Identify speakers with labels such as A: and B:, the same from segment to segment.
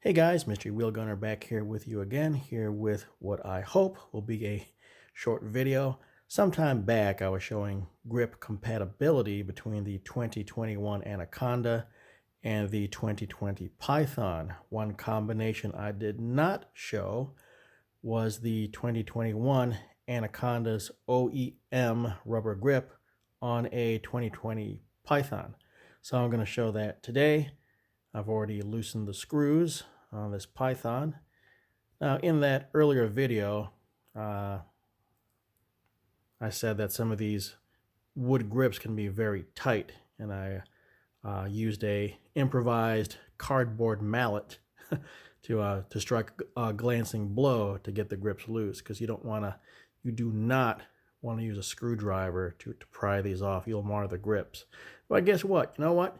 A: Hey guys, Mystery Wheel Gunner back here with you again, here with what I hope will be a short video. Sometime back I was showing grip compatibility between the 2021 Anaconda and the 2020 Python. One combination I did not show was the 2021 Anaconda's OEM rubber grip on a 2020 Python. So I'm going to show that today. I've already loosened the screws on this Python. Now, in that earlier video, I said that some of these wood grips can be very tight, and I used a improvised cardboard mallet to strike a glancing blow to get the grips loose, because you do not want to use a screwdriver to pry these off. You'll mar the grips. But guess what? You know what?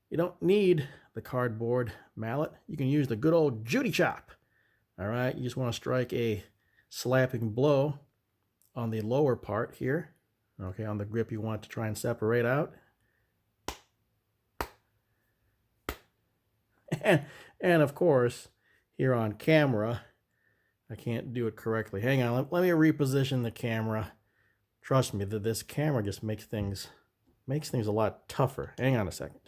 A: You don't need the cardboard mallet. You can use the good old Judy chop. All right, you just want to strike a slapping blow on the lower part here. Okay, on the grip you want to try and separate out. And of course, here on camera, I can't do it correctly. Hang on, let me reposition the camera. Trust me, that this camera just makes things a lot tougher. Hang on a second.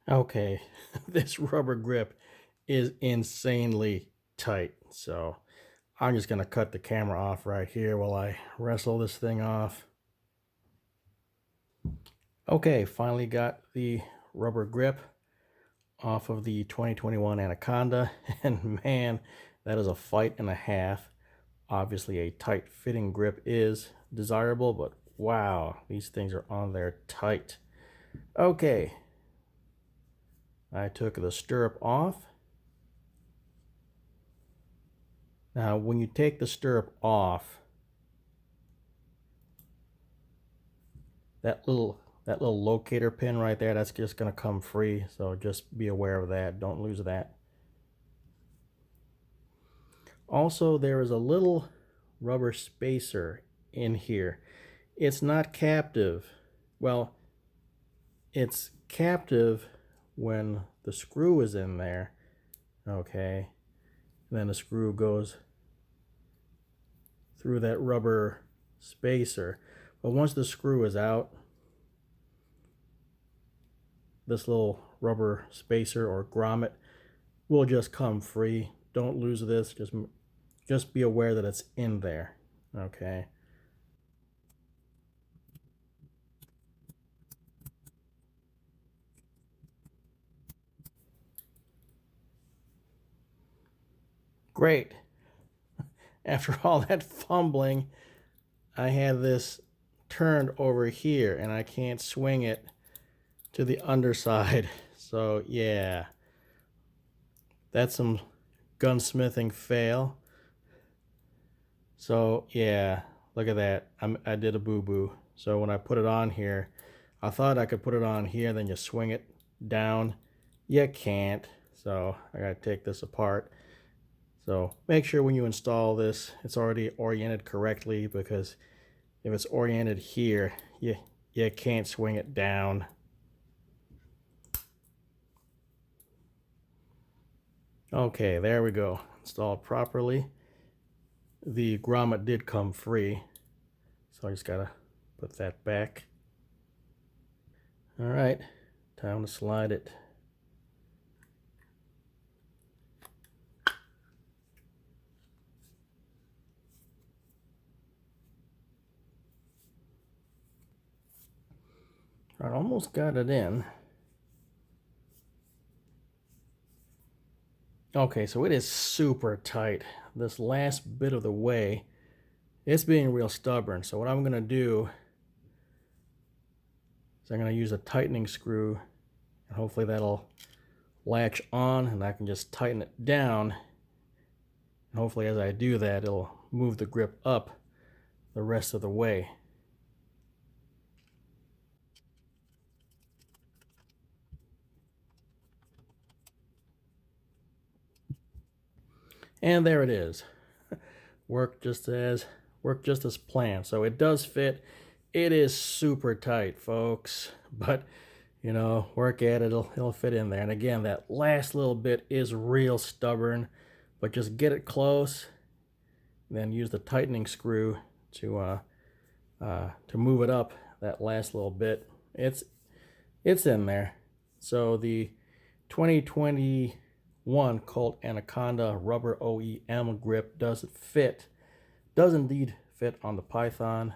A: Okay, this rubber grip is insanely tight, so I'm just going to cut the camera off right here while I wrestle this thing off. Okay, finally got the rubber grip off of the 2021 Anaconda, and man, that is a fight and a half. Obviously, a tight fitting grip is desirable, but wow, these things are on there tight. Okay, I took the stirrup off. Now, when you take the stirrup off, that little locator pin right there, that's just going to come free, so just be aware of that. Don't lose that. Also, there is a little rubber spacer in here. It's not captive. Well, it's captive when the screw is in there, okay? And then the screw goes through that rubber spacer. But once the screw is out, this little rubber spacer or grommet will just come free. Don't lose this. Just be aware that it's in there, okay? Great. After all that fumbling, I had this turned over here and I can't swing it to the underside. So yeah, that's some gunsmithing fail. So yeah, look at that. I did a boo-boo. So when I put it on here, I thought I could put it on here, then you swing it down. You can't. So I gotta take this apart. So make sure when you install this, it's already oriented correctly, because if it's oriented here, you can't swing it down. Okay, there we go. Installed properly. The grommet did come free, so I just gotta put that back. All right, time to slide it. I almost got it in. Okay, so it is super tight. This last bit of the way, it's being real stubborn. So what I'm going to do is I'm going to use a tightening screw, and hopefully that'll latch on, and I can just tighten it down. And hopefully as I do that, it'll move the grip up the rest of the way. And there it is. Worked just as planned. So it does fit. It is super tight, folks, but you know, work at it, it'll fit in there. And again, that last little bit is real stubborn, but just get it close, then use the tightening screw to move it up that last little bit. It's in there. So the 2021 Colt Anaconda rubber OEM grip does indeed fit on the Python.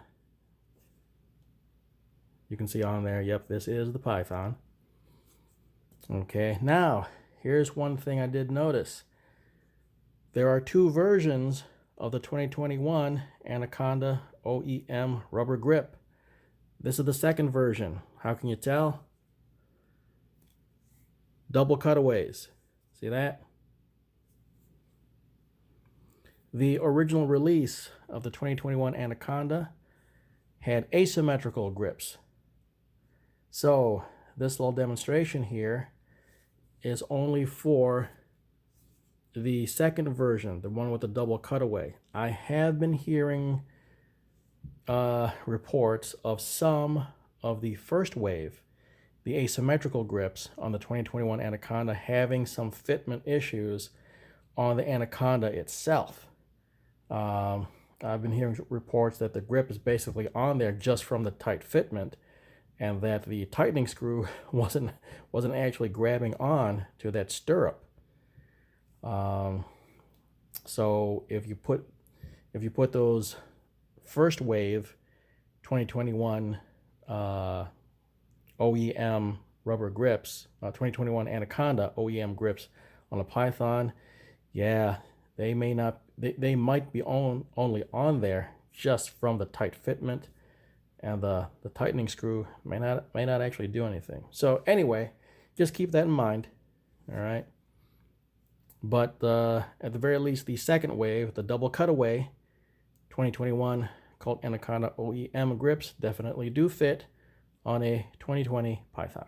A: You can see on there, yep, this is the Python. Okay, now here's one thing I did notice. There are two versions of the 2021 Anaconda OEM rubber grip. This is the second version. How can you tell? Double cutaways. See that? The original release of the 2021 Anaconda had asymmetrical grips. So this little demonstration here is only for the second version, the one with the double cutaway. I have been hearing reports of some of the first wave, the asymmetrical grips on the 2021 Anaconda, having some fitment issues on the Anaconda itself. I've been hearing reports that the grip is basically on there just from the tight fitment, and that the tightening screw wasn't actually grabbing on to that stirrup. So if you put those first wave 2021 OEM rubber grips, 2021 Anaconda OEM grips on a Python, yeah, they might be only on there just from the tight fitment, and the tightening screw may not actually do anything. So anyway, just keep that in mind. All right. But at the very least, the second wave, the double cutaway 2021 Colt Anaconda OEM grips definitely do fit on a 2020 Python.